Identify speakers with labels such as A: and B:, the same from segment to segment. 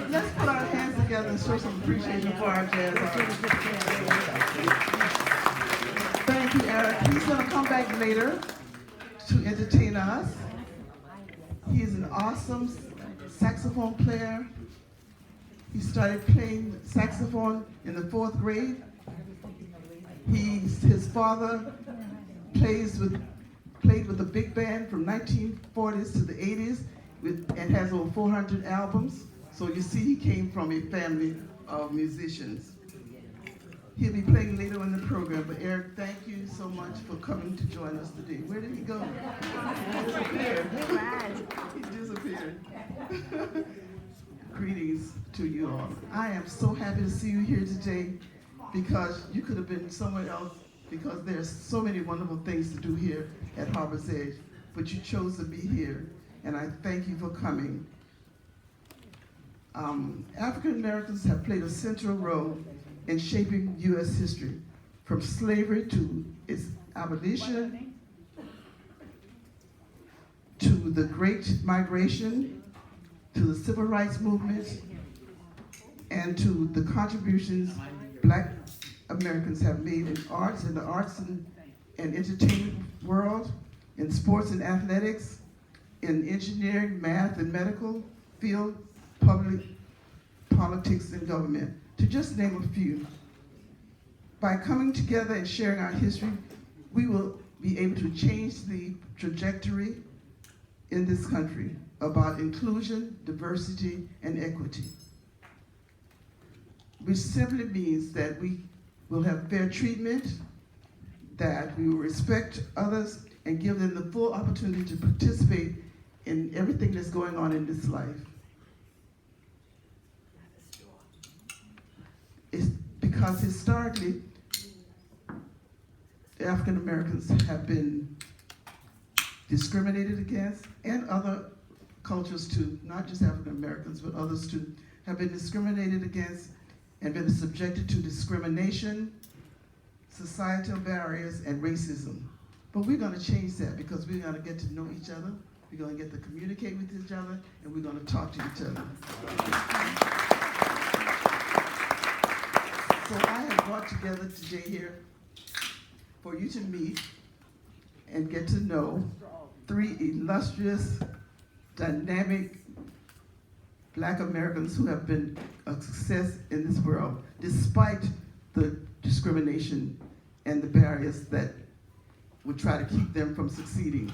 A: let's put our hands together and show some appreciation for our jazz artists. Thank you, Eric. He's going to come back later to entertain us. He's an awesome saxophone player. He started playing saxophone in the 4th grade. His father played with a big band from 1940s to the 80s and has over 400 albums. So you see he came from a family of musicians. He'll be playing later in the program, but Eric, thank you so much for coming to join us today. Where did he go? He disappeared. Greetings to you all. I am so happy to see you here today because you could have been somewhere else because there's so many wonderful things to do here at Harbor's Edge, but you chose to be here, and I thank you for coming. African Americans have played a central role in shaping U.S. history, from slavery to its abolition, to the Great Migration, to the Civil Rights Movement, and to the contributions Black Americans have made in arts, in the arts and entertainment world, in sports and athletics, in engineering, math, and medical field, public politics, and government, to just name a few. By coming together and sharing our history, we will be able to change the trajectory in this country about inclusion, diversity, and equity, which simply means that we will have fair treatment, that we will respect others, and give them the full opportunity to participate in everything that's going on in this life. It's because historically, African Americans have been discriminated against, and other cultures too, not just African Americans, but others too, have been discriminated against and been subjected to discrimination, societal barriers, and racism. But we're going to change that because we're going to get to know each other, we're going to get to communicate with each other, and we're going to talk to each other. So I have brought together today here for you to meet and get to know 3 illustrious, dynamic Black Americans who have been a success in this world, despite the discrimination and the barriers that would try to keep them from succeeding.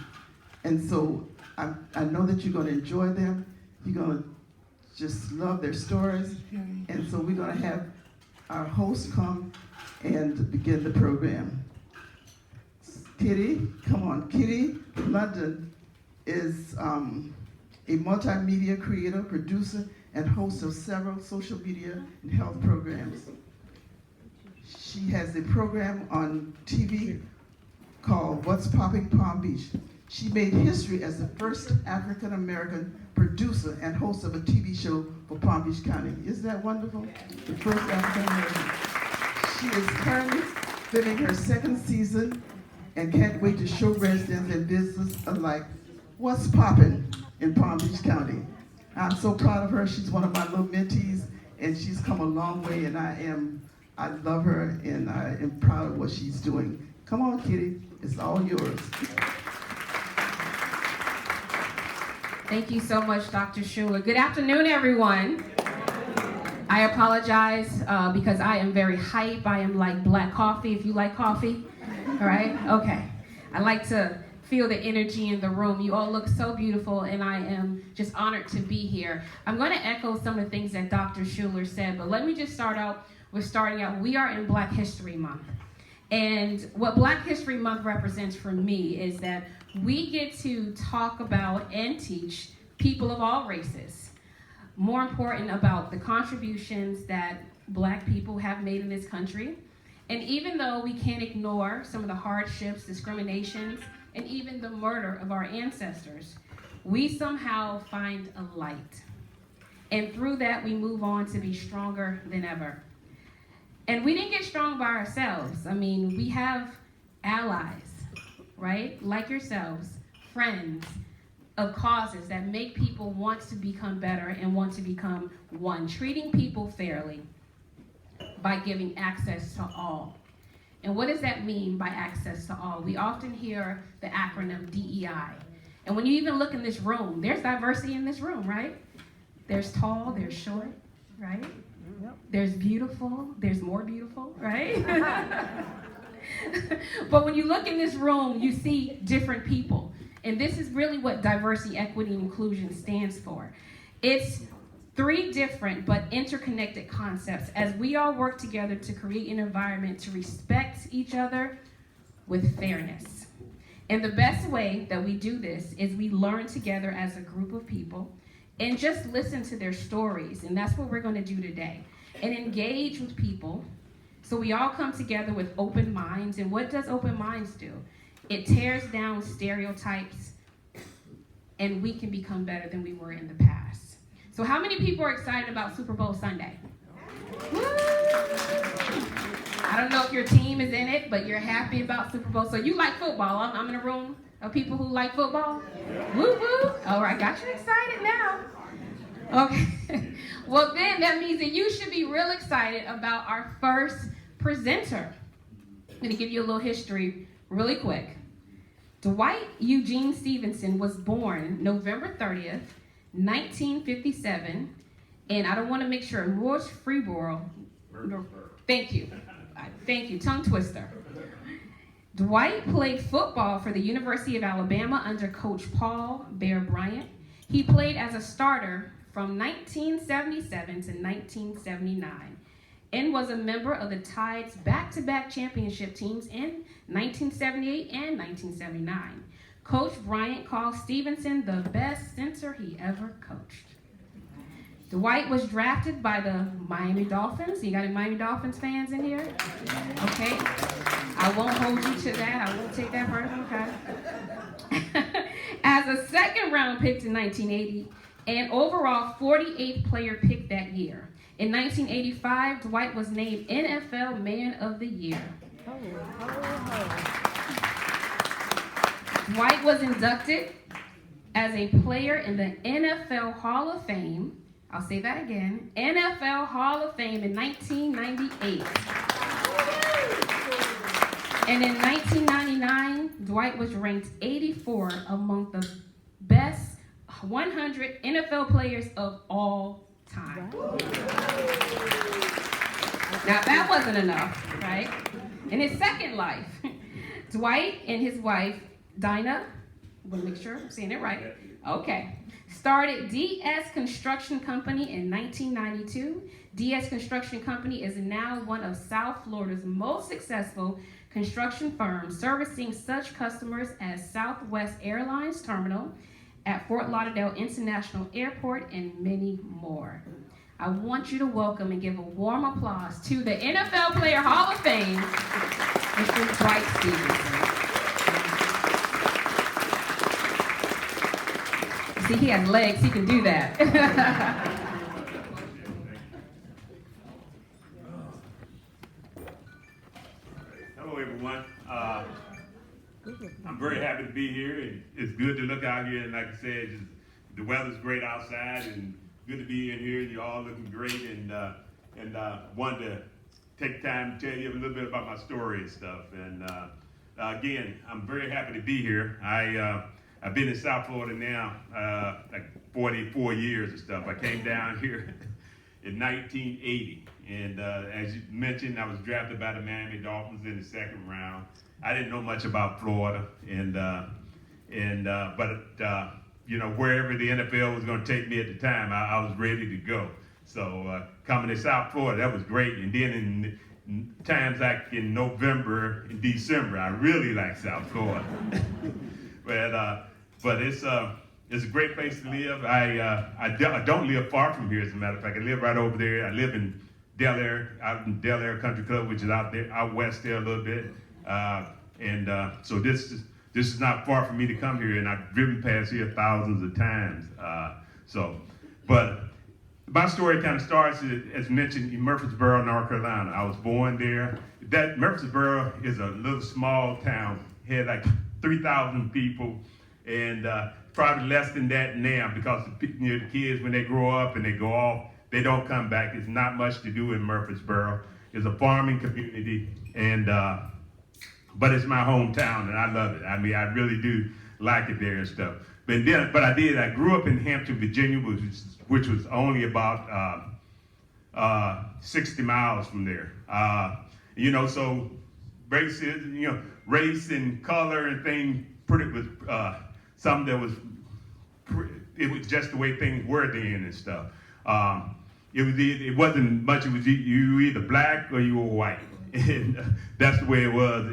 A: And so I know that you're going to enjoy them. You're going to just love their stories. And so we're going to have our host come and begin the program. Kitty, come on. Kitty London is a multimedia creator, producer, and host of several social media and health programs. She has a program on TV called What's Popping Palm Beach. She made history as the first African American producer and host of a TV show for Palm Beach County. Isn't that wonderful? The first African American. She is currently filming her 2nd season and can't wait to show residents and visitors alike what's popping in Palm Beach County. I'm so proud of her. She's one of my little mentees, and she's come a long way, and I love her, and I am proud of what she's doing. Come on, Kitty, it's all yours.
B: Thank you so much, Dr. Schuler. Good afternoon, everyone. I apologize because I am very hype. I am like black coffee, if you like coffee. All right? Okay. I like to feel the energy in the room. You all look so beautiful, and I am just honored to be here. I'm going to echo some of the things that Dr. Schuler said, but let me just start out with we are in Black History Month. And what Black History Month represents for me is that we get to talk about and teach people of all races, more important about the contributions that Black people have made in this country. And even though we can't ignore some of the hardships, discriminations, and even the murder of our ancestors, we somehow find a light. And through that, we move on to be stronger than ever. And we didn't get strong by ourselves. I mean, we have allies, right? Like yourselves, friends, of causes that make people want to become better and want to become one, treating people fairly by giving access to all. And what does that mean by access to all? We often hear the acronym DEI. And when you even look in this room, there's diversity in this room, right? There's tall, there's short, right? There's beautiful, there's more beautiful, right? But when you look in this room, you see different people. And this is really what diversity, equity, and inclusion stands for. It's three different but interconnected concepts as we all work together to create an environment to respect each other with fairness. And the best way that we do this is we learn together as a group of people and just listen to their stories. And that's what we're going to do today. And engage with people so we all come together with open minds. And what does open minds do? It tears down stereotypes, and we can become better than we were in the past. So how many people are excited about Super Bowl Sunday? Woo! I don't know if your team is in it, but you're happy about Super Bowl. So you like football. I'm in a room of people who like football. Woo woo. All right, got you excited now. Okay. Well, then that means that you should be real excited about our first presenter. I'm going to give you a little history really quick. Dwight Eugene Stevenson was born November 30th, 1957, and I don't want to make sure, North Freeborough. Thank you. Thank you. Tongue twister. Dwight played football for the University of Alabama under Coach Paul Bear Bryant. He played as a starter from 1977 to 1979 and was a member of the Tide's back-to-back championship teams in 1978 and 1979. Coach Bryant called Stevenson the best center he ever coached. Dwight was drafted by the Miami Dolphins. You got any Miami Dolphins fans in here? Okay. I won't hold you to that. I won't take that personal, okay? As a second-round pick in 1980, and overall 48th player picked that year. In 1985, Dwight was named NFL Man of the Year. Dwight was inducted as a player in the NFL Hall of Fame. I'll say that again. NFL Hall of Fame in 1998. And in 1999, Dwight was ranked 84 among the best 100 NFL players of all time. Now that wasn't enough, right? In his second life, Dwight and his wife, Dinah, I want to make sure I'm saying it right. Okay. Started DS Construction Company in 1992. DS Construction Company is now one of South Florida's most successful construction firms, servicing such customers as Southwest Airlines Terminal at Fort Lauderdale International Airport and many more. I want you to welcome and give a warm applause to the NFL Player Hall of Fame, Mr. Dwight Stevenson. See, he has legs, he can do that.
C: Hello, everyone. I'm very happy to be here, and it's good to look out here. And like I said, just, the weather's great outside, and good to be in here. You're all looking great, and wanted to take time to tell you a little bit about my story and stuff. And again, I'm very happy to be here. I've been in South Florida now like 44 years and stuff. I came down here in 1980, and as you mentioned, I was drafted by the Miami Dolphins in the second round. I didn't know much about Florida, but you know, wherever the NFL was going to take me at the time, I was ready to go. So coming to South Florida, that was great. And then in times like in November and December, I really like South Florida. But it's a great place to live. I don't live far from here, as a matter of fact. I live right over there. I live in Del Air, out in Del Air Country Club, which is out west there a little bit. So this is not far for me to come here, and I've driven past here thousands of times. But my story kind of starts, as mentioned, in Murfreesboro, North Carolina. I was born there. That Murfreesboro is a little small town. It had like 3,000 people, and probably less than that now because the kids, when they grow up and they go off, they don't come back. There's not much to do in Murfreesboro. It's a farming community, and but it's my hometown, and I love it. I mean, I really do like it there and stuff. But I grew up in Hampton, Virginia, which was only about 60 miles from there. So race and color and things was something that was, it was just the way things were then and stuff. It wasn't much. It was you were either black or you were white, and that's the way it was.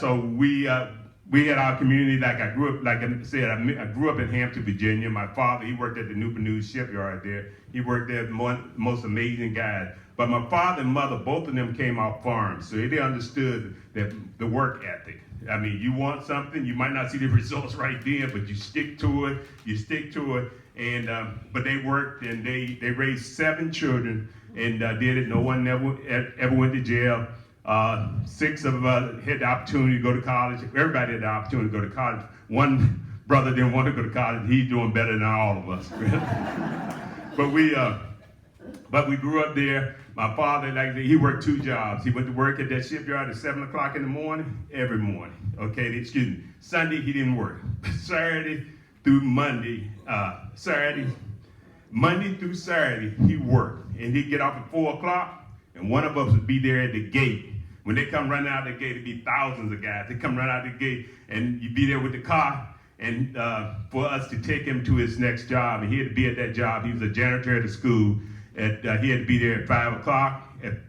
C: So we had our community. Like I grew up, like I said, I grew up in Hampton, Virginia. My father, he worked at the Newport News shipyard there. He worked there, most amazing guys. But my father and mother, both of them came off farms, so they understood that the work ethic. I mean, you want something, you might not see the results right then, but you stick to it. And but they worked, and they raised 7 children and did it. No one ever went to jail. 6 of us had the opportunity to go to college. Everybody had the opportunity to go to college. One brother didn't want to go to college. He's doing better than all of us. But we grew up there. My father, he worked 2 jobs. He went to work at that shipyard at 7 o'clock in the morning, every morning. Sunday, he didn't work. Saturday through Monday, Monday through Saturday, he worked. And he'd get off at 4 o'clock, and one of us would be there at the gate. When they come running out the gate, it'd be thousands of guys. They come running out the gate, and you'd be there with the car, and for us to take him to his next job. And he had to be at that job. He was a janitor at the school. He had to be there at 5 o'clock,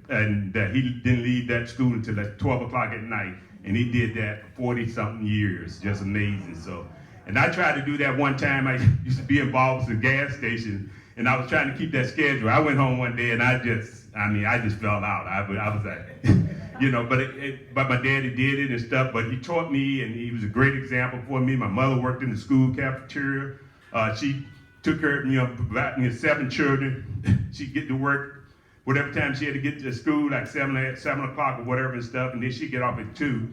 C: and he didn't leave that school until like 12 o'clock at night. And he did that for 40-something years. Just amazing. So, and I tried to do that one time. I used to be involved with the gas station, and I was trying to keep that schedule. I went home one day, and I just fell out. I was like, but my daddy did it and stuff. But he taught me, and he was a great example for me. My mother worked in the school cafeteria. She took care of 7 children. She'd get to work whatever time she had to get to school, like 7 o'clock or whatever and stuff, and then she'd get off at 2.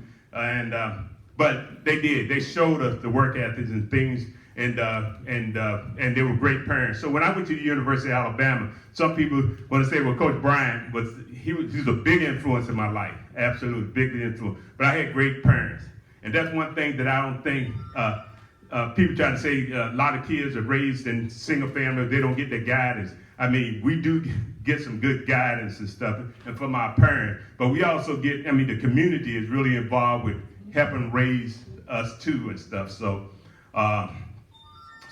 C: But they did. They showed us the work ethics and things, and they were great parents. So when I went to the University of Alabama, some people want to say, well, Coach Bryant was a big influence in my life, absolutely big influence. But I had great parents, and that's one thing that I don't think people try to say. A lot of kids are raised in single family; they don't get the guidance. I mean, we do get some good guidance and stuff, and from our parents. But we also get. I mean, the community is really involved with helping raise us too and stuff. So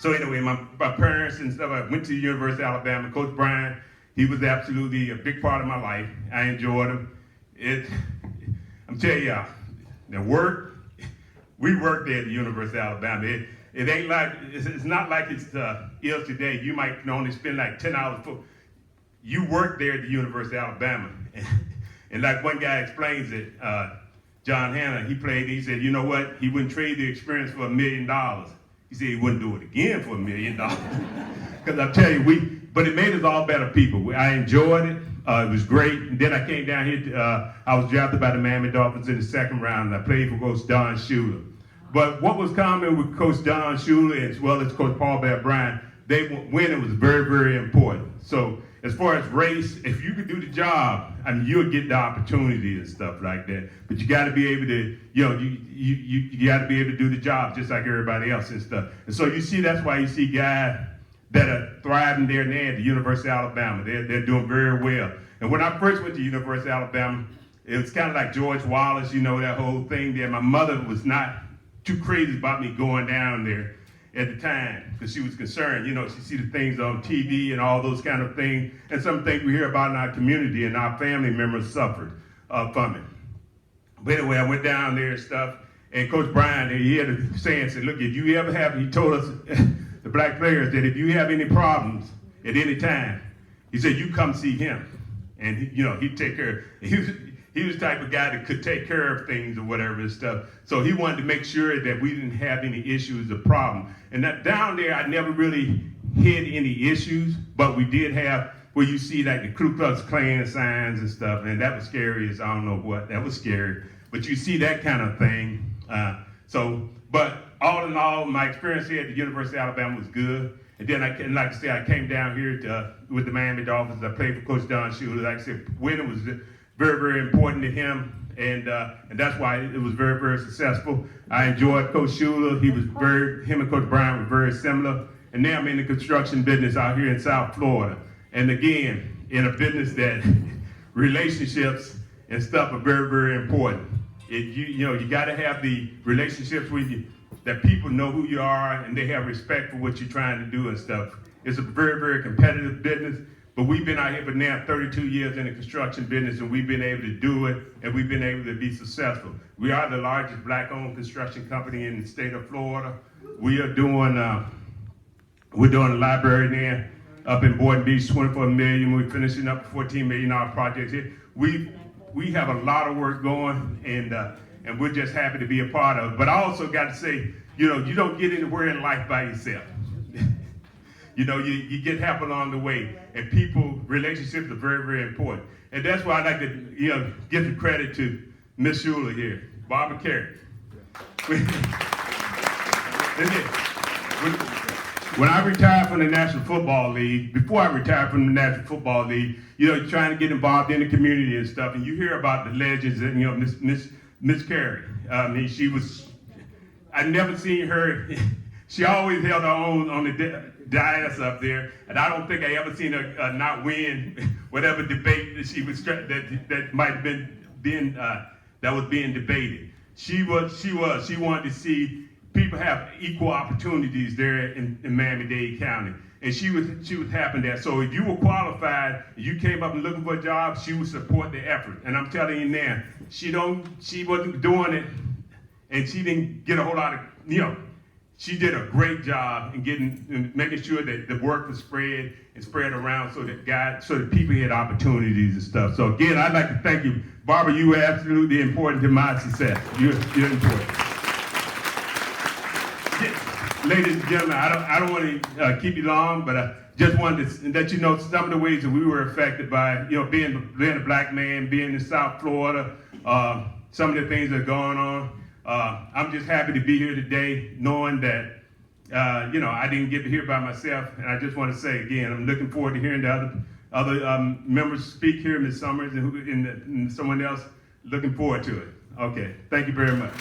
C: anyway, my parents and stuff. I went to the University of Alabama. Coach Bryant, he was absolutely a big part of my life. I enjoyed him. I'm telling y'all, the work. We worked there at the University of Alabama. It ain't like, it's not like it's is today. You might can only spend like 10 hours. You work there at the University of Alabama. And like one guy explains it, John Hanna, he said, you know what? He wouldn't trade the experience for $1 million. He said he wouldn't do it again for $1 million. Because I tell you, but it made us all better people. I enjoyed it. It was great. And then I came down here. I was drafted by the Miami Dolphins in the 2nd round, and I played for Coach Don Shula. But what was common with Coach Don Shula as well as Coach Paul Bear Bryant, winning was very, very important. So as far as race, if you could do the job, I mean, you'll get the opportunity and stuff like that. But you got to be able to, you got to be able to do the job just like everybody else and stuff. And so you see, that's why you see guys that are thriving there now at the University of Alabama. They're doing very well. And when I first went to the University of Alabama, it was kind of like George Wallace, that whole thing there. My mother was not too crazy about me going down there at the time because she was concerned. She see the things on TV and all those kind of things, and some things we hear about in our community, and our family members suffered from it. But anyway, I went down there and stuff, and Coach Brian, he had a saying, said, look, if you ever have, he told us, the black players, that if you have any problems at any time, he said, you come see him. And he'd take care of, he was the type of guy that could take care of things or whatever and stuff. So he wanted to make sure that we didn't have any issues or problem. And that down there, I never really had any issues, but we did have where you see like the Ku Klux Klan signs and stuff, and that was scary as I don't know what. That was scary. But you see that kind of thing. But all in all, my experience here at the University of Alabama was good. And then, like I said, I came down here with the Miami Dolphins. I played for Coach Don Shula. Like I said, winning was very, very important to him. And that's why it was very, very successful. I enjoyed Coach Shula. Him and Coach Bryant were very similar. And now I'm in the construction business out here in South Florida. And again, in a business that relationships and stuff are very, very important. You got to have the relationships with you, that people know who you are and they have respect for what you're trying to do and stuff. It's a very, very competitive business, but we've been out here for now 32 years in the construction business, and we've been able to do it, and we've been able to be successful. We are the largest black-owned construction company in the state of Florida. We're doing a library there up in Boynton Beach, $24 million. We're finishing up a $14 million project here. We have a lot of work going, and we're just happy to be a part of it. But I also got to say, you don't get anywhere in life by yourself. You get help along the way, and relationships are very, very important. And that's why I'd like to, give the credit to Miss Shula here, Barbara Carey. When I retired from the National Football League, before I retired from the National Football League, trying to get involved in the community and stuff, and you hear about the legends and, Miss Carey. I never seen her, she always held her own on the dais up there, and I don't think I ever seen her not win whatever debate that that might have been that was being debated. She wanted to see people have equal opportunities there in Miami-Dade County. And she was happy there. So if you were qualified, you came up and looking for a job, she would support the effort. And I'm telling you now, she wasn't doing it, and she didn't get a whole lot of, she did a great job in making sure that the work was spread around so that people had opportunities and stuff. So again, I'd like to thank you. Barbara, you were absolutely important to my success. You're important. Ladies and gentlemen, I don't want to keep you long, but I just wanted to let you know some of the ways that we were affected by, being a black man, being in South Florida, some of the things that are going on. I'm just happy to be here today, knowing that, I didn't get to hear by myself, and I just want to say again, I'm looking forward to hearing the other members speak here, Ms. Summers and someone else. Looking forward to it. Okay, thank you very much.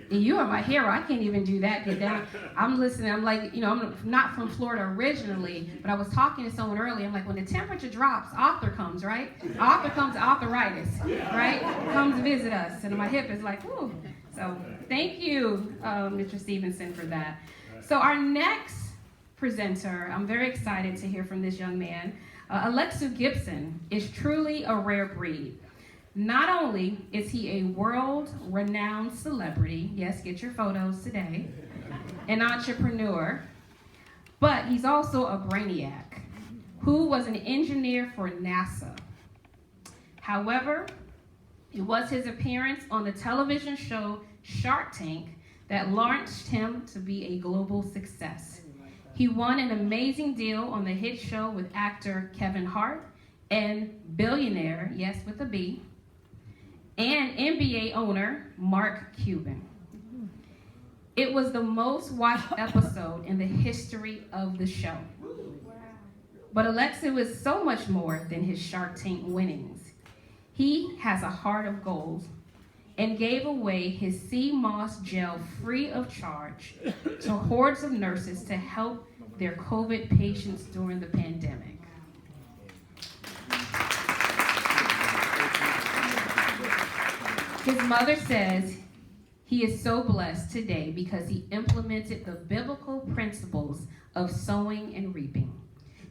B: You are my hero. I can't even do that. Get down. I'm listening. I'm like, I'm not from Florida originally, but I was talking to someone earlier. I'm like, when the temperature drops, author comes, right? Author comes, authoritis, right? Comes visit us. And my hip is like, whoo. So thank you, Mr. Stevenson, for that. So our next presenter, I'm very excited to hear from this young man. Alexu Gibson is truly a rare breed. Not only is he a world-renowned celebrity, yes, get your photos today, an entrepreneur, but he's also a brainiac who was an engineer for NASA. However, it was his appearance on the television show Shark Tank that launched him to be a global success. He won an amazing deal on the hit show with actor Kevin Hart and billionaire, yes, with a B, and NBA owner Mark Cuban. It was the most watched episode in the history of the show. But Alexu is so much more than his Shark Tank winnings. He has a heart of gold and gave away his sea moss gel free of charge to hordes of nurses to help their COVID patients during the pandemic. His mother says he is so blessed today because he implemented the biblical principles of sowing and reaping.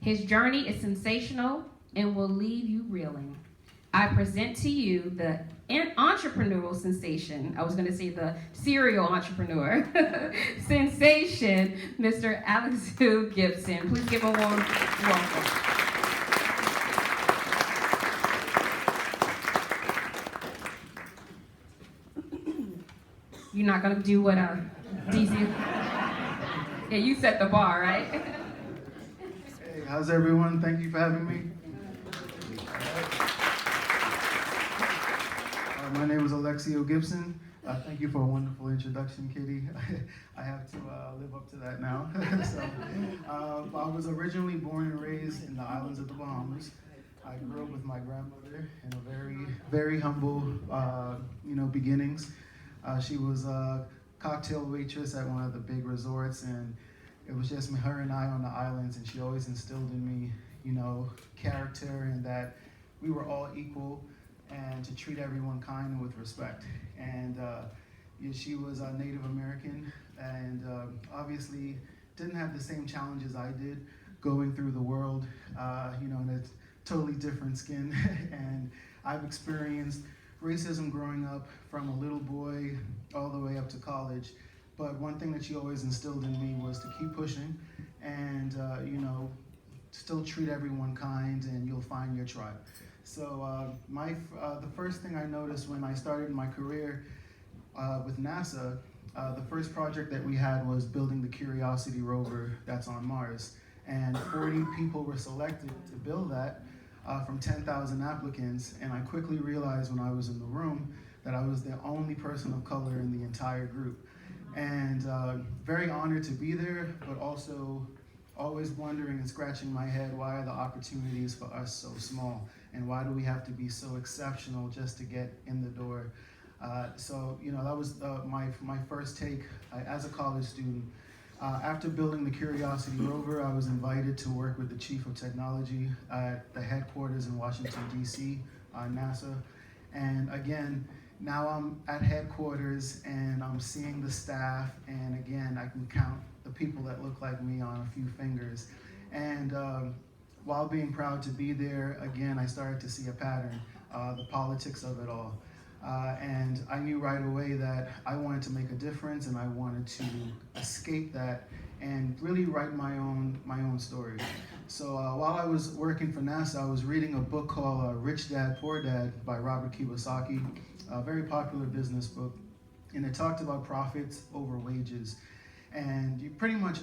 B: His journey is sensational and will leave you reeling. I present to you the entrepreneurial sensation, I was going to say the serial entrepreneur, sensation, Mr. Alexu Gibson. Please give a warm welcome. You're not going to do what DC. Yeah, you set the bar, right?
D: Hey, how's everyone? Thank you for having me. My name is Alexio Gibson. Thank you for a wonderful introduction, Kitty. I have to live up to that now. I was originally born and raised in the islands of the Bahamas. I grew up with my grandmother in a very, very humble, beginnings. She was a cocktail waitress at one of the big resorts, and it was just her and I on the islands, and she always instilled in me, character, and that we were all equal, and to treat everyone kind and with respect. And she was a Native American, and obviously didn't have the same challenges I did going through the world, in a totally different skin. And I've experienced racism growing up from a little boy all the way up to college. But one thing that she always instilled in me was to keep pushing and, still treat everyone kind, and you'll find your tribe. So the first thing I noticed when I started my career with NASA, the first project that we had was building the Curiosity rover that's on Mars. And 40 people were selected to build that from 10,000 applicants. And I quickly realized when I was in the room that I was the only person of color in the entire group. And very honored to be there, but also always wondering and scratching my head, why are the opportunities for us so small? And why do we have to be so exceptional just to get in the door? That was my first take as a college student. After building the Curiosity rover, I was invited to work with the Chief of Technology at the headquarters in Washington, D.C., NASA. And again, now I'm at headquarters and I'm seeing the staff, and again, I can count the people that look like me on a few fingers. And while being proud to be there, again, I started to see a pattern, the politics of it all. And I knew right away that I wanted to make a difference, and I wanted to escape that and really write my own story. So while I was working for NASA, I was reading a book called Rich Dad, Poor Dad by Robert Kiyosaki, a very popular business book. And it talked about profits over wages. And you pretty much,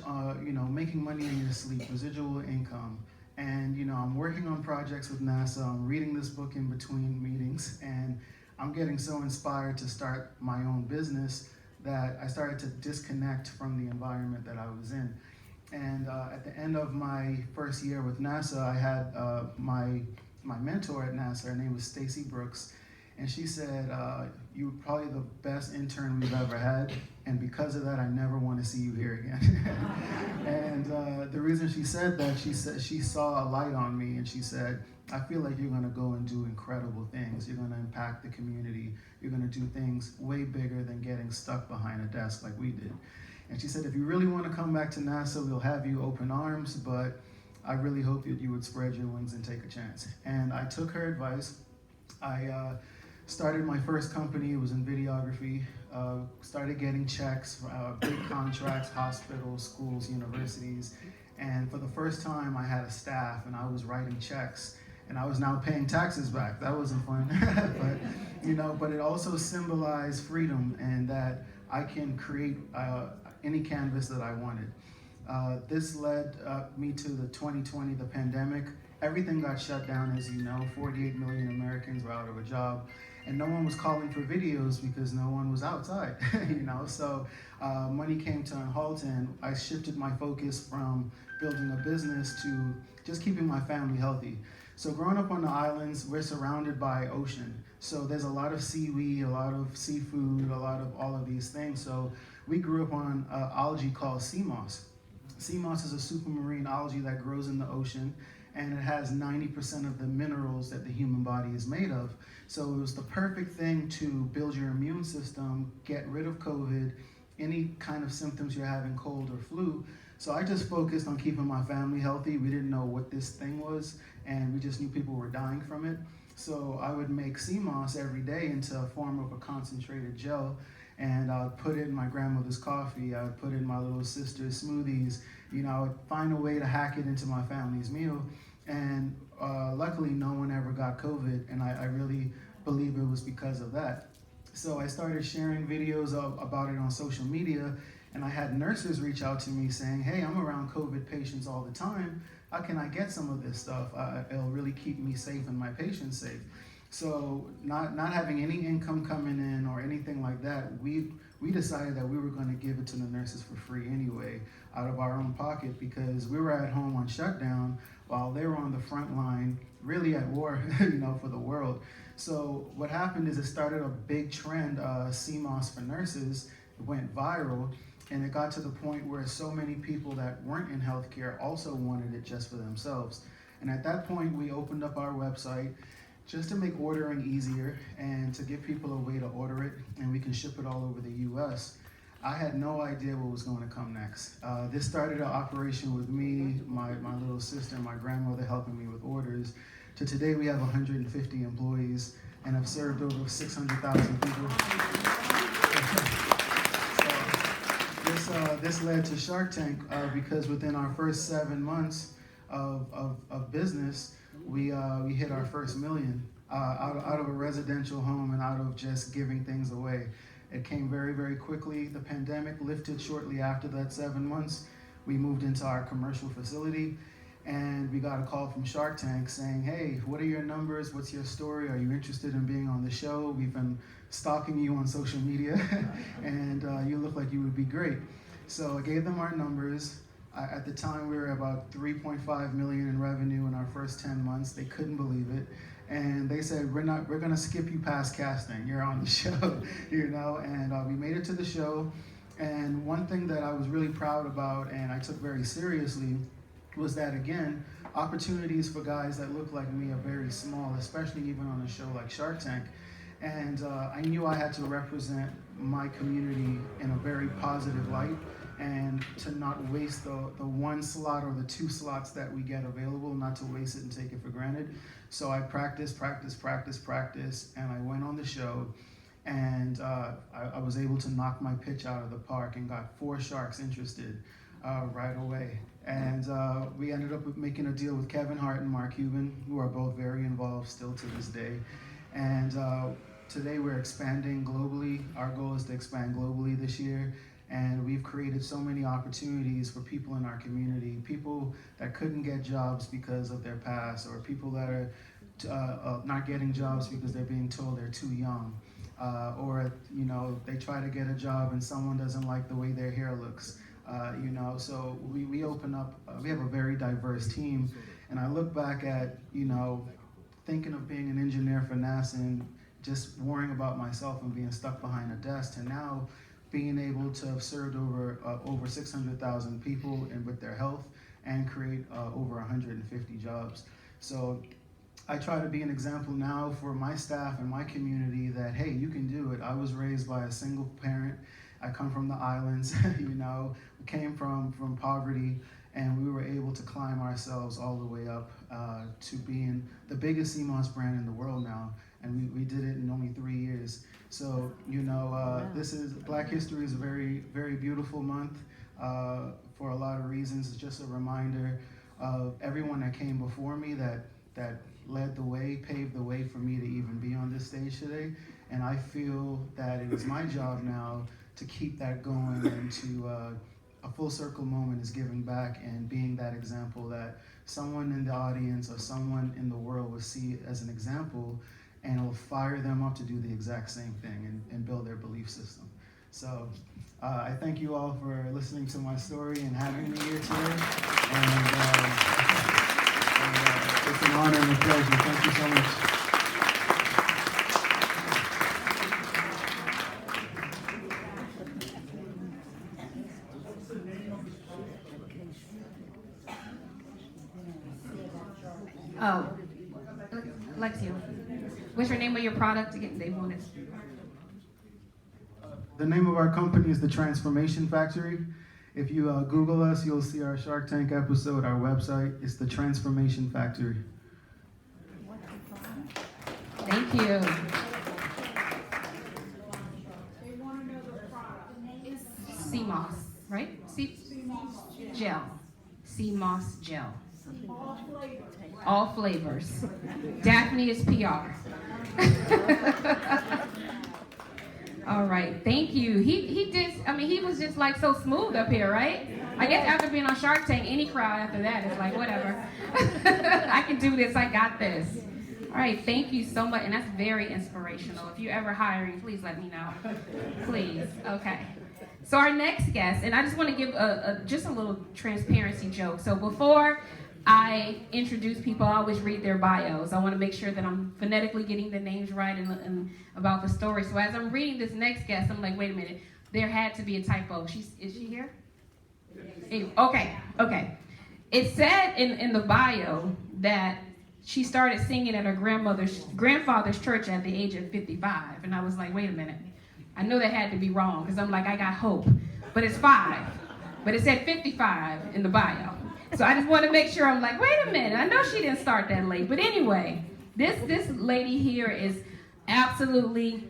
D: making money in your sleep, residual income. And, I'm working on projects with NASA. I'm reading this book in between meetings, and I'm getting so inspired to start my own business that I started to disconnect from the environment that I was in. And at the end of my first year with NASA, I had my mentor at NASA. Her name was Stacy Brooks. And she said, you were probably the best intern we've ever had, and because of that, I never want to see you here again. And the reason she said that, she said she saw a light on me, and she said, I feel like you're going to go and do incredible things. You're going to impact the community. You're going to do things way bigger than getting stuck behind a desk like we did. And she said, if you really want to come back to NASA, we'll have you open arms, but I really hope that you would spread your wings and take a chance. And I took her advice. I started my first company. It was in videography. Started getting checks, big contracts, hospitals, schools, universities. And for the first time, I had a staff, and I was writing checks, and I was now paying taxes back. That wasn't fun. but it also symbolized freedom, and that I can create any canvas that I wanted. This led me to the 2020, the pandemic. Everything got shut down, as you know. 48 million Americans were out of a job, and no one was calling for videos because no one was outside, So money came to a halt, and I shifted my focus from building a business to just keeping my family healthy. So growing up on the islands, we're surrounded by ocean. So there's a lot of seaweed, a lot of seafood, a lot of all of these things. So we grew up on algae called sea moss. Sea moss is a supermarine algae that grows in the ocean, and it has 90% of the minerals that the human body is made of. So it was the perfect thing to build your immune system, get rid of COVID, any kind of symptoms you're having, cold or flu. So I just focused on keeping my family healthy. We didn't know what this thing was, and we just knew people were dying from it. So I would make sea moss every day into a form of a concentrated gel, and I would put it in my grandmother's coffee. I would put it in my little sister's smoothies. I would find a way to hack it into my family's meal. And luckily, no one ever got COVID, and I really believe it was because of that. So I started sharing videos about it on social media, and I had nurses reach out to me saying, hey, I'm around COVID patients all the time. How can I get some of this stuff? It'll really keep me safe and my patients safe. So not having any income coming in or anything like that, we decided that we were going to give it to the nurses for free anyway, out of our own pocket, because we were at home on shutdown while they were on the front line, really at war, for the world. So what happened is it started a big trend, CMOS for nurses. It went viral, and it got to the point where so many people that weren't in healthcare also wanted it just for themselves. And at that point, we opened up our website just to make ordering easier and to give people a way to order it, and we can ship it all over the US. I had no idea what was going to come next. This started an operation with me, my little sister, and my grandmother helping me with orders. To today, we have 150 employees and have served over 600,000 people. So this led to Shark Tank because within our first 7 months of business, we hit our first million out of a residential home and out of just giving things away. It came very, very quickly. The pandemic lifted shortly after that 7 months. We moved into our commercial facility, and we got a call from Shark Tank saying, hey, what are your numbers? What's your story? Are you interested in being on the show? We've been stalking you on social media, and you look like you would be great. So I gave them our numbers. At the time, we were about 3.5 million in revenue in our first 10 months. They couldn't believe it. And they said, we're gonna skip you past casting. You're on the show, and we made it to the show. And one thing that I was really proud about and I took very seriously was that, again, opportunities for guys that look like me are very small, especially even on a show like Shark Tank. And I knew I had to represent my community in a very positive light, and to not waste the one slot or the 2 slots that we get available, not to waste it and take it for granted. So I practiced, and I went on the show, and I was able to knock my pitch out of the park and got 4 sharks interested right away. And we ended up making a deal with Kevin Hart and Mark Cuban, who are both very involved still to this day. And today we're expanding globally. Our goal is to expand globally this year. And we've created so many opportunities for people in our community, people that couldn't get jobs because of their past, or people that are not getting jobs because they're being told they're too young. Or they try to get a job and someone doesn't like the way their hair looks. So we open up, we have a very diverse team. And I look back at, thinking of being an engineer for NASA and just worrying about myself and being stuck behind a desk, to now being able to have served over 600,000 people and with their health and create over 150 jobs. So I try to be an example now for my staff and my community that, hey, you can do it. I was raised by a single parent. I come from the islands, we came from poverty, and we were able to climb ourselves all the way up to being the biggest CMOS brand in the world now. And we did it in only 3 years. So, this is, Black History is a very, very beautiful month for a lot of reasons. It's just a reminder of everyone that came before me that led the way, paved the way for me to even be on this stage today. And I feel that it is my job now to keep that going, and to a full circle moment is giving back and being that example that someone in the audience or someone in the world will see as an example, and it'll fire them up to do the exact same thing and build their belief system. So I thank you all for listening to my story and having me here today. And it's an honor and a pleasure. Thank you so much.
B: Oh, Lexio, what's your name of your product again? They want it.
D: The name of our company is The Transformation Factory. If you Google us, you'll see our Shark Tank episode, our website. It's The Transformation Factory.
B: Thank you. CMOS, right? Gel. CMOS gel. All flavors. Daphne is PR. All right, thank you. He did, I mean, he was just like so smooth up here, right? I guess after being on Shark Tank, any crowd after that is like, whatever. I can do this, I got this. All right, thank you so much, and that's very inspirational. If you're ever hiring, please let me know. Please, okay. So our next guest, and I just want to give just a little transparency joke. So before I introduce people, I always read their bios. I want to make sure that I'm phonetically getting the names right and about the story. So as I'm reading this next guest, I'm like, wait a minute, there had to be a typo. Is she here? Okay. It said in the bio that she started singing at her grandfather's church at the age of 55. And I was like, wait a minute. I know that had to be wrong because I'm like, I got hope. But it's 5. But it said 55 in the bio. So I just want to make sure, I'm like, wait a minute. I know she didn't start that late. But anyway, this lady here is absolutely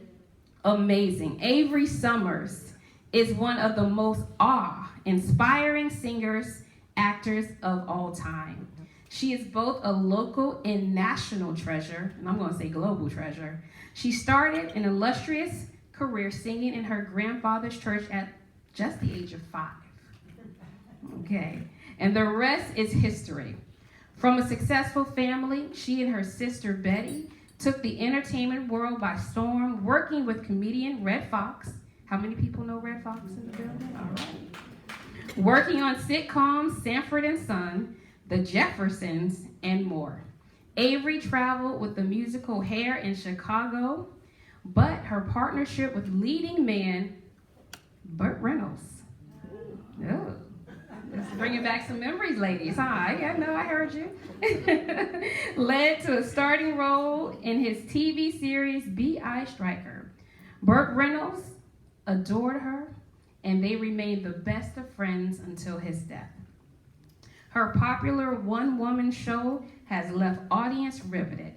B: amazing. Avery Summers is one of the most awe-inspiring singers, actors of all time. She is both a local and national treasure, and I'm going to say global treasure. She started an illustrious career singing in her grandfather's church at just the age of 5. Okay, and the rest is history. From a successful family, she and her sister Betty took the entertainment world by storm, working with comedian Red Fox. How many people know Red Fox in the building? All right. Working on sitcoms Sanford and Son, The Jeffersons, and more. Avery traveled with the musical Hair in Chicago, but her partnership with leading man Burt Reynolds. Oh, it's bringing back some memories, ladies, huh? I know, I heard you. Led to a starting role in his TV series B.I. Striker. Burt Reynolds adored her, and they remained the best of friends until his death. Her popular one-woman show has left audience riveted.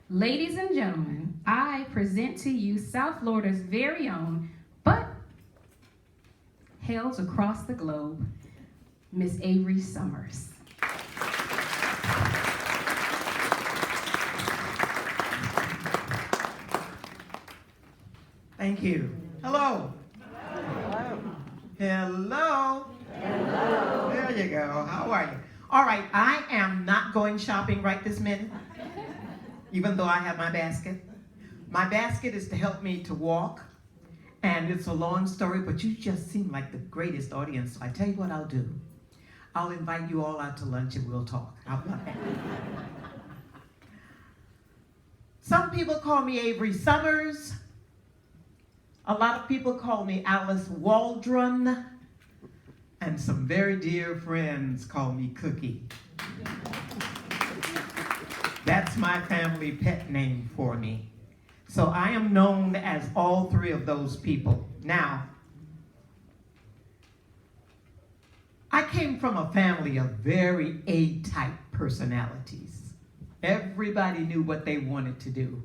B: Ladies and gentlemen, I present to you South Florida's very own, but hails across the globe, Miss Avery Summers.
E: Thank you. Hello. Hello. Hello. There you go. How are you? All right, I am not going shopping right this minute, even though I have my basket. My basket is to help me to walk, and it's a long story, but you just seem like the greatest audience. So I tell you what I'll do. I'll invite you all out to lunch and we'll talk. How about that? Some people call me Avery Summers. A lot of people call me Alice Waldron. And some very dear friends call me Cookie. That's my family pet name for me. So I am known as all 3 of those people. Now, I came from a family of very A-type personalities. Everybody knew what they wanted to do,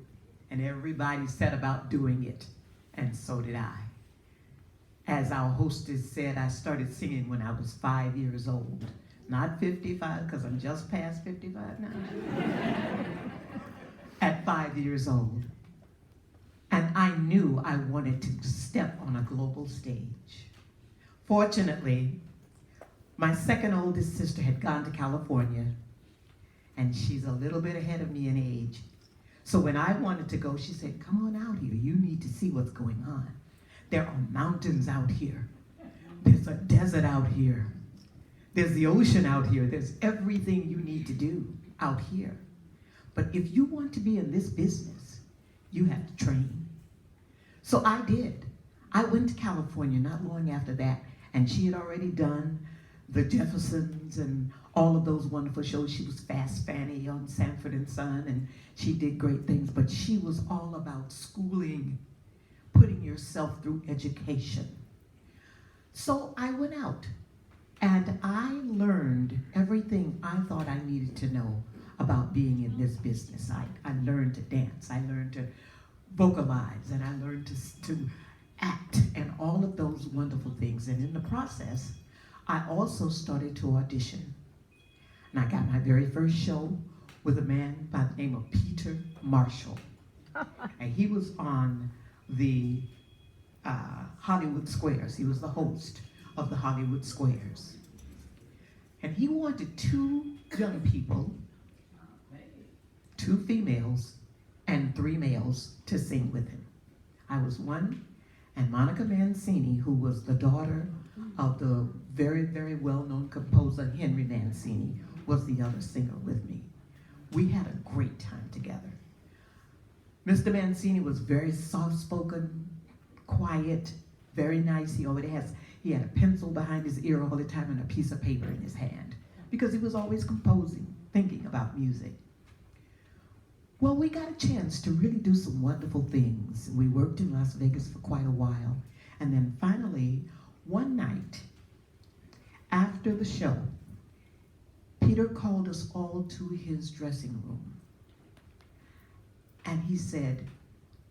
E: and everybody set about doing it, and so did I. As our hostess said, I started singing when I was 5 years old. Not 55, because I'm just past 55 now. At 5 years old. And I knew I wanted to step on a global stage. Fortunately, my second oldest sister had gone to California, and she's a little bit ahead of me in age. So when I wanted to go, she said, come on out here. You need to see what's going on. There are mountains out here. There's a desert out here. There's the ocean out here. There's everything you need to do out here. But if you want to be in this business, you have to train. So I did. I went to California not long after that, and she had already done The Jeffersons and all of those wonderful shows. She was Fast Fanny on Sanford and Son, and she did great things, but she was all about schooling, putting yourself through education. So I went out and I learned everything I thought I needed to know about being in this business. I learned to dance, I learned to vocalize, and I learned to act and all of those wonderful things. And in the process, I also started to audition. And I got my very first show with a man by the name of Peter Marshall. And he was on the Hollywood Squares. He was the host of the Hollywood Squares. And he wanted 2 young people, 2 females, and 3 males to sing with him. I was one, and Monica Mancini, who was the daughter of the very, very well-known composer Henry Mancini, was the other singer with me. We had a great time together. Mr. Mancini was very soft-spoken, quiet, very nice. He had a pencil behind his ear all the time and a piece of paper in his hand because he was always composing, thinking about music. Well, we got a chance to really do some wonderful things. We worked in Las Vegas for quite a while. And then finally, one night, after the show, Peter called us all to his dressing room. And he said,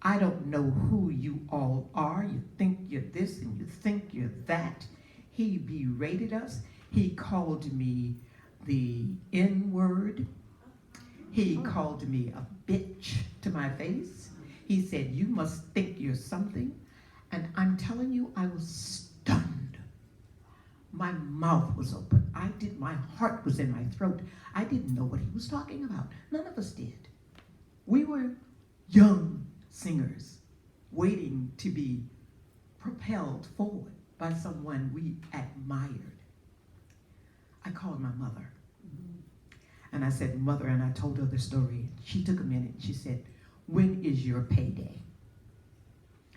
E: I don't know who you all are. You think you're this and you think you're that. He berated us. He called me the N-word. He called me a bitch to my face. He said, you must think you're something. And I'm telling you, I was stunned. My mouth was open. My heart was in my throat. I didn't know what he was talking about. None of us did. We were young singers waiting to be propelled forward by someone we admired. I called my mother. And I said, Mother, and I told her the story. She took a minute and she said, when is your payday?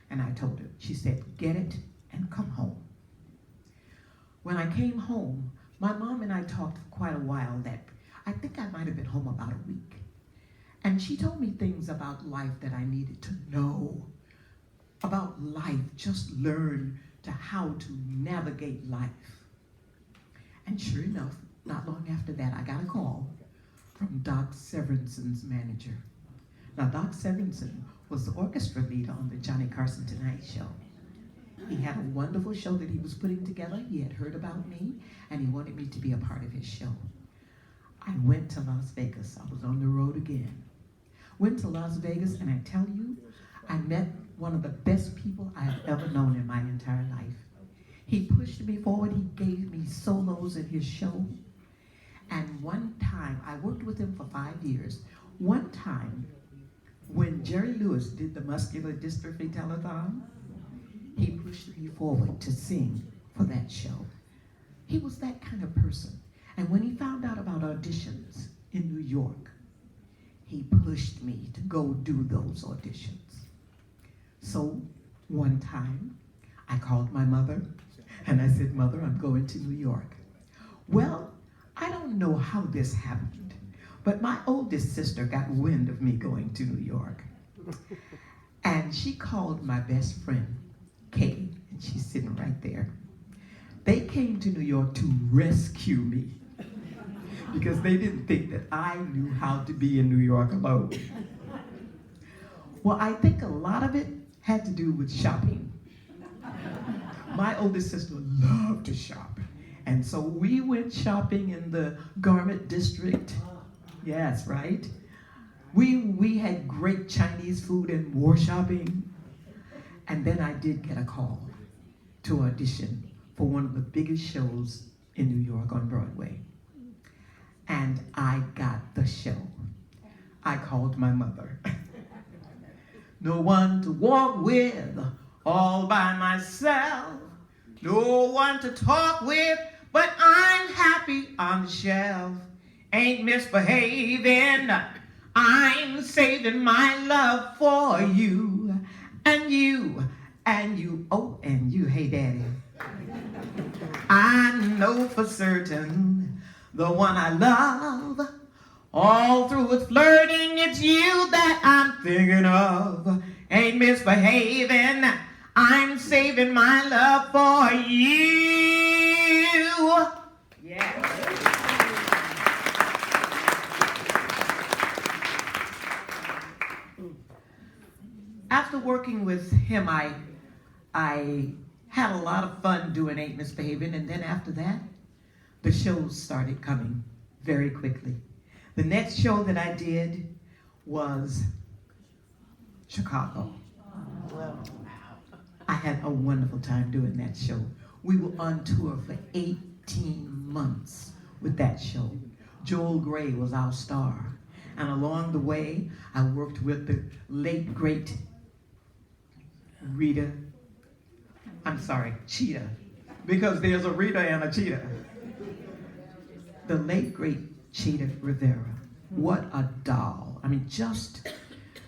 E: And I told her. She said, get it and come home. When I came home, my mom and I talked for quite a while that I think I might have been home about a week. And she told me things about life that I needed to know. About life, just learn how to navigate life. And sure enough, not long after that, I got a call from Doc Severinson's manager. Now, Doc Severinson was the orchestra leader on the Johnny Carson Tonight Show. He had a wonderful show that he was putting together. He had heard about me, and he wanted me to be a part of his show. I went to Las Vegas. I was on the road again. Went to Las Vegas, and I tell you, I met one of the best people I have ever known in my entire life. He pushed me forward. He gave me solos in his show. And one time, I worked with him for 5 years. One time, when Jerry Lewis did the muscular dystrophy telethon, he pushed me forward to sing for that show. He was that kind of person. And when he found out about auditions in New York, he pushed me to go do those auditions. So one time, I called my mother, and I said, Mother, I'm going to New York. Well, I don't know how this happened, but my oldest sister got wind of me going to New York. And she called my best friend, Katie, and she's sitting right there. They came to New York to rescue me because they didn't think that I knew how to be in New York alone. Well, I think a lot of it had to do with shopping. My oldest sister loved to shop. And so we went shopping in the garment district. Yes, right? We had great Chinese food and more shopping. And then I did get a call to audition for one of the biggest shows in New York on Broadway. And I got the show. I called my mother. No one to walk with, all by myself. No one to talk with, but I'm happy on the shelf. Ain't misbehaving, I'm saving my love for you. And you, oh, and you, hey daddy. I know for certain the one I love. All through with flirting, it's you that I'm thinking of. Ain't misbehaving, I'm saving my love for you. Yeah. After working with him, I had a lot of fun doing Ain't Misbehaving, and then after that, the shows started coming very quickly. The next show that I did was Chicago. I had a wonderful time doing that show. We were on tour for 18 months with that show. Joel Gray was our star. And along the way, I worked with the late, great Cheetah, because there's a Rita and a Cheetah. The late, great Cheetah Rivera. What a doll. I mean, just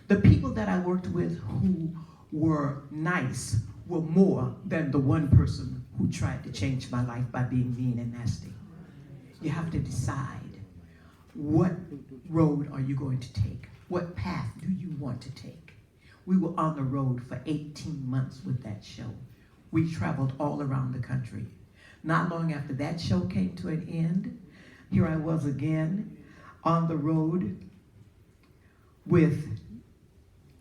E: the people that I worked with who were nice were more than the one person who tried to change my life by being mean and nasty. You have to decide, what road are you going to take? What path do you want to take? We were on the road for 18 months with that show. We traveled all around the country. Not long after that show came to an end, here I was again on the road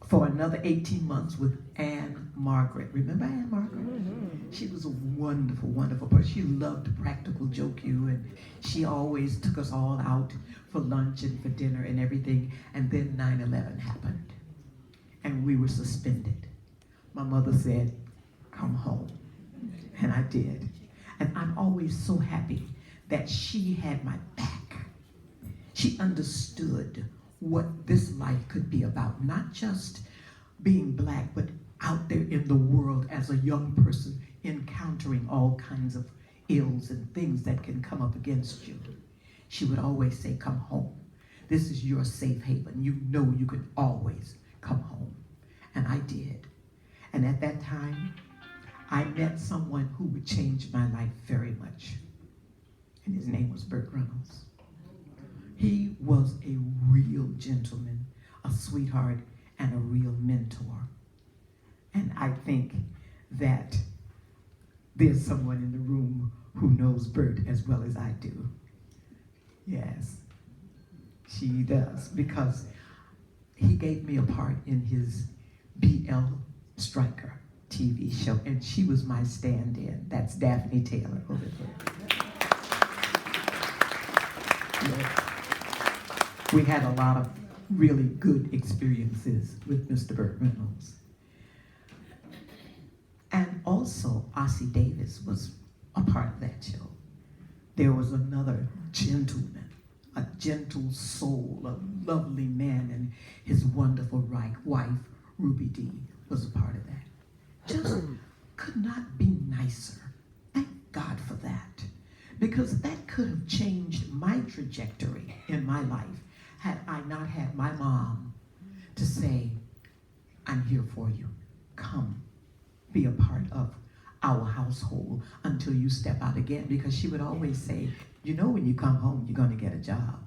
E: for another 18 months with Anne Margaret. Remember Anne Margaret? She was a wonderful, wonderful person. She loved to practical joke you, and she always took us all out for lunch and for dinner and everything. And then 9/11 happened, and we were suspended. My mother said, "Come home," and I did. And I'm always so happy that she had my back. She understood what this life could be about, not just being Black, but out there in the world as a young person encountering all kinds of ills and things that can come up against you. She would always say, "Come home. This is your safe haven. You know you can always come home." And I did. And at that time, I met someone who would change my life very much. And his name was Burt Reynolds. He was a real gentleman, a sweetheart, and a real mentor. And I think that there's someone in the room who knows Burt as well as I do. Yes, she does, because he gave me a part in his BL Stryker TV show, and she was my stand-in. That's Daphne Taylor over there. Yeah. We had a lot of really good experiences with Mr. Burt Reynolds. And also, Ossie Davis was a part of that show. There was another gentleman, a gentle soul, a lovely man, and his wonderful wife, Ruby Dee, was a part of that. Just could not be nicer. Thank God for that. Because that could have changed my trajectory in my life had I not had my mom to say, "I'm here for you. Come, be a part of our household until you step out again." Because she would always say, "You know, when you come home, you're going to get a job.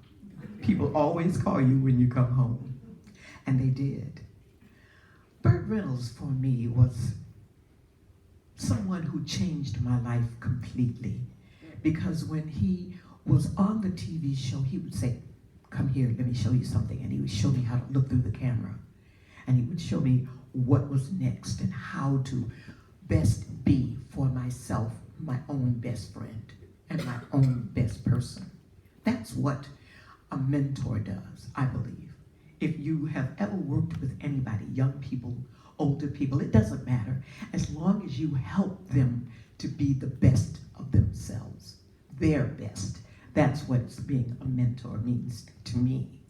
E: People always call you when you come home." And they did. Burt Reynolds, for me, was someone who changed my life completely. Because when he was on the TV show, he would say, "Come here, let me show you something." And he would show me how to look through the camera. And he would show me what was next and how to best be for myself, my own best friend, and my own best person. That's what a mentor does, I believe. If you have ever worked with anybody, young people, older people, it doesn't matter, as long as you help them to be the best of themselves, their best. That's what being a mentor means to me.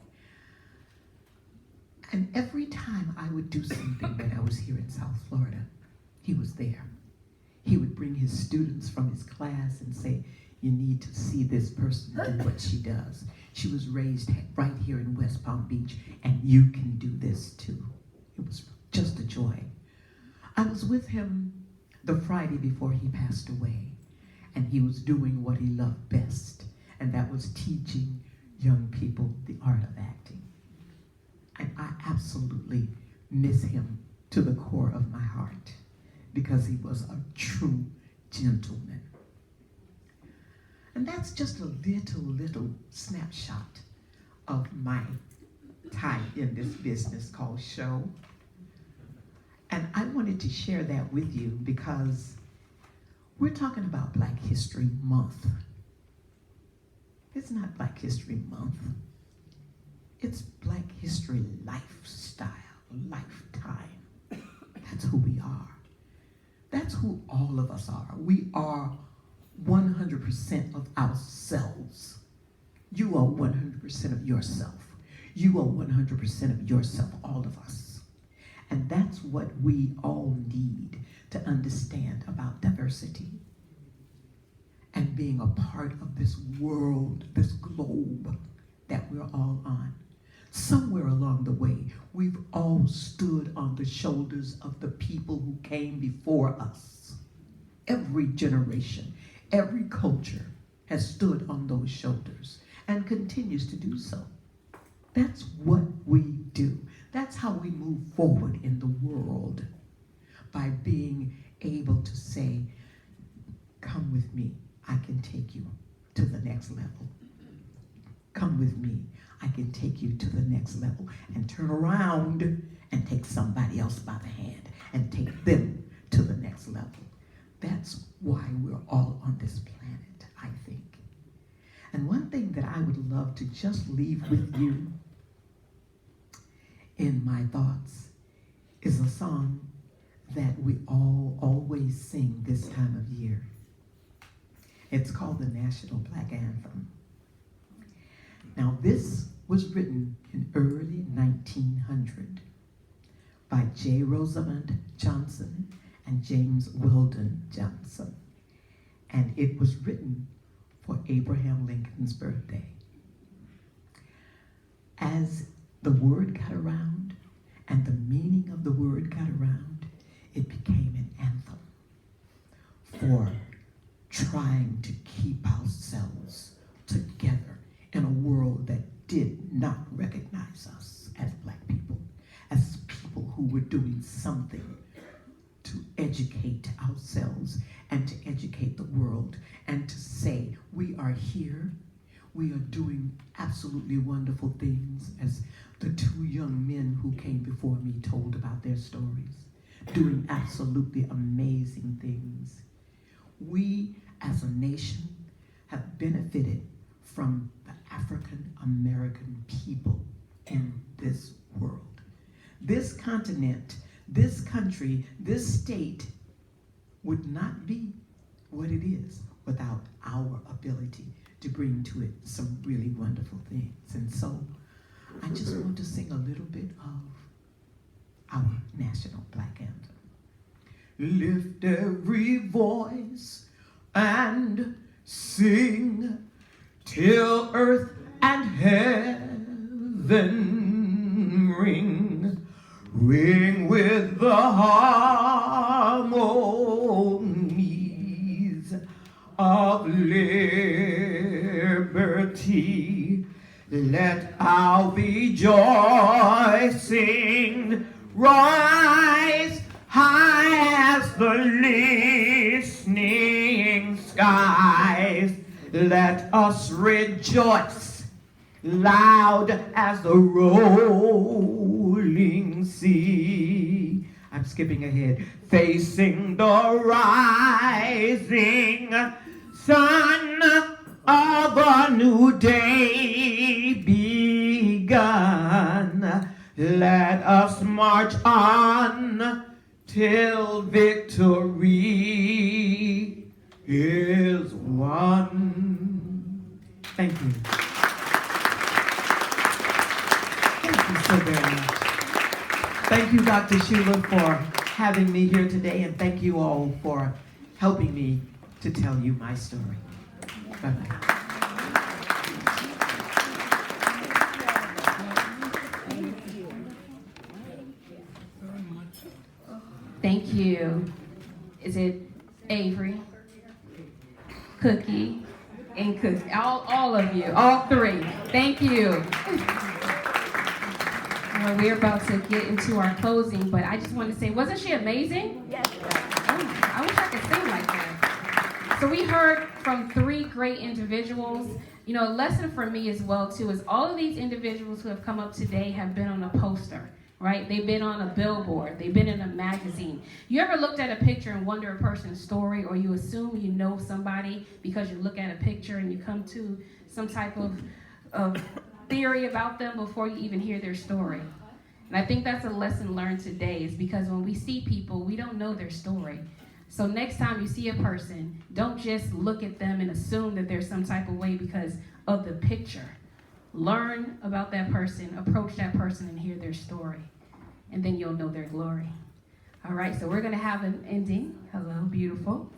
E: And every time I would do something when I was here in South Florida, he was there. He would bring his students from his class and say, "You need to see this person do what she does. She was raised right here in West Palm Beach, and you can do this too." It was just a joy. I was with him the Friday before he passed away, and he was doing what he loved best, and that was teaching young people the art of acting. And I absolutely miss him to the core of my heart, because he was a true gentleman. And that's just a little snapshot of my time in this business called show. And I wanted to share that with you because we're talking about Black History Month. It's not Black History Month. It's Black History lifestyle, lifetime. That's who we are. who all of us are. We are 100% of ourselves. You are 100% of yourself. You are 100% of yourself, all of us. And that's what we all need to understand about diversity and being a part of this world, this globe that we're all on. Somewhere along the way, we've all stood on the shoulders of the people who came before us. Every generation, every culture has stood on those shoulders and continues to do so. That's what we do. That's how we move forward in the world, by being able to say, come with me, I can take you to the next level. Come with me, I can take you to the next level, and turn around and take somebody else by the hand and take them to the next level. That's why we're all on this planet, I think. And one thing that I would love to just leave with you in my thoughts is a song that we all always sing this time of year. It's called the National Black Anthem. Now, this was written in early 1900 by J. Rosamond Johnson and James Weldon Johnson. And it was written for Abraham Lincoln's birthday. As the word got around and the meaning of the word got around, it became an anthem for trying to keep ourselves together in a world that did not recognize us as Black people, as people who were doing something to educate ourselves and to educate the world and to say, we are here, we are doing absolutely wonderful things, as the two young men who came before me told about their stories, doing absolutely amazing things. We as a nation have benefited from the African American people in this world. This continent, this country, this state would not be what it is without our ability to bring to it some really wonderful things. And so I just want to sing a little bit of our National Black Anthem. Lift every voice and sing till earth and heaven ring, ring with the harmonies of liberty. Let our rejoicing rise high as the listening skies. Let us rejoice loud as the rolling sea. I'm skipping ahead. Facing the rising sun of a new day begun. Let us march on till victory is won. Thank you. Thank you so very much. Thank you, Dr. Sheila, for having me here today, and thank you all for helping me to tell you my story. Bye-bye.
B: Thank you. Is it Avery, Cookie, and Cookie? All of you, all three. Thank you. Well, we're about to get into our closing, but I just want to say, wasn't she amazing? Yes. Oh, I wish I could sing like that. So we heard from three great individuals. You know, a lesson for me as well, too, is all of these individuals who have come up today have been on a poster. Right? They've been on a billboard. They've been in a magazine. You ever looked at a picture and wonder a person's story, or you assume you know somebody because you look at a picture and you come to some type of theory about them before you even hear their story? And I think that's a lesson learned today, is because when we see people, we don't know their story. So next time you see a person, don't just look at them and assume that there's some type of way because of the picture. Learn about that person, approach that person, and hear their story. And then you'll know their glory. All right, so we're going to have an ending. Hello, beautiful.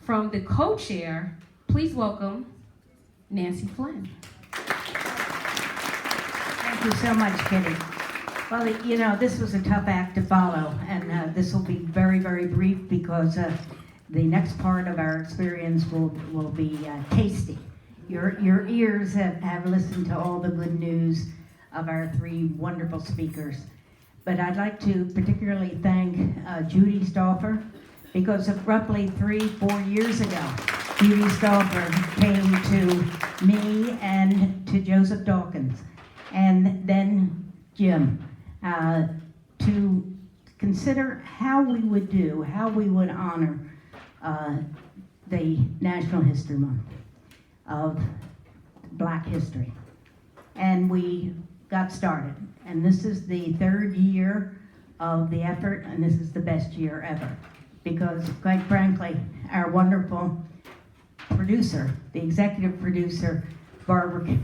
B: From the co-chair, please welcome Nancy Flynn.
F: Thank you so much, Kitty. Well, you know, this was a tough act to follow, and this will be very, very brief because the next part of our experience will be tasty. Your ears have listened to all the good news of our three wonderful speakers. But I'd like to particularly thank Judy Stauffer, because of roughly 3-4 years ago, Judy Stauffer came to me and to Joseph Dawkins, and then Jim, to consider how we would honor the National History Month of Black History. And we got started. And this is the 3rd year of the effort, and this is the best year ever. Because, quite frankly, our wonderful producer, the executive producer, Barbara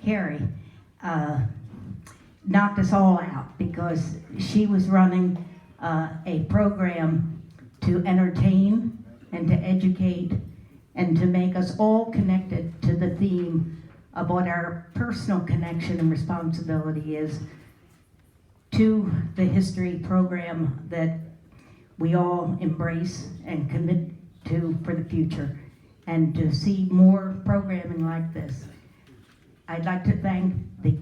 F: Carey, knocked us all out because she was running a program to entertain and to educate and to make us all connected to the theme of what our personal connection and responsibility is to the history program that we all embrace and commit to for the future, and to see more programming like this. I'd like to thank the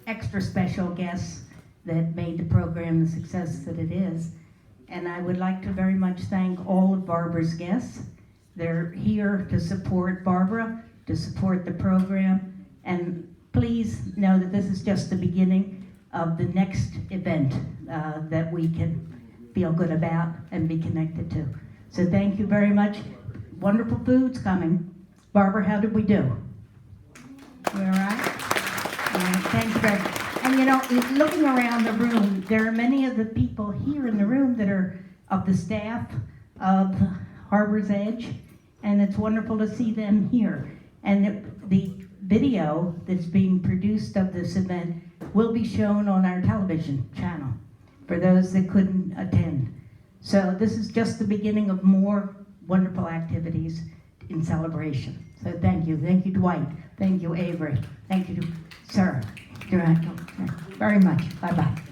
F: extra special guests that made the program the success that it is. And I would like to very much thank all of Barbara's guests. They're here to support Barbara, to support the program, and please know that this is just the beginning of the next event that we can feel good about and be connected to. So thank you very much. Wonderful food's coming. Barbara, how did we do? We all right? All right, thanks, Greg. And you know, looking around the room, there are many of the people here in the room that are of the staff of Harbor's Edge, and it's wonderful to see them here. And the video that's being produced of this event will be shown on our television channel for those that couldn't attend. So this is just the beginning of more wonderful activities in celebration. So thank you. Thank you, Dwight. Thank you, Avery. Thank you, Sir. Very much. Bye-bye.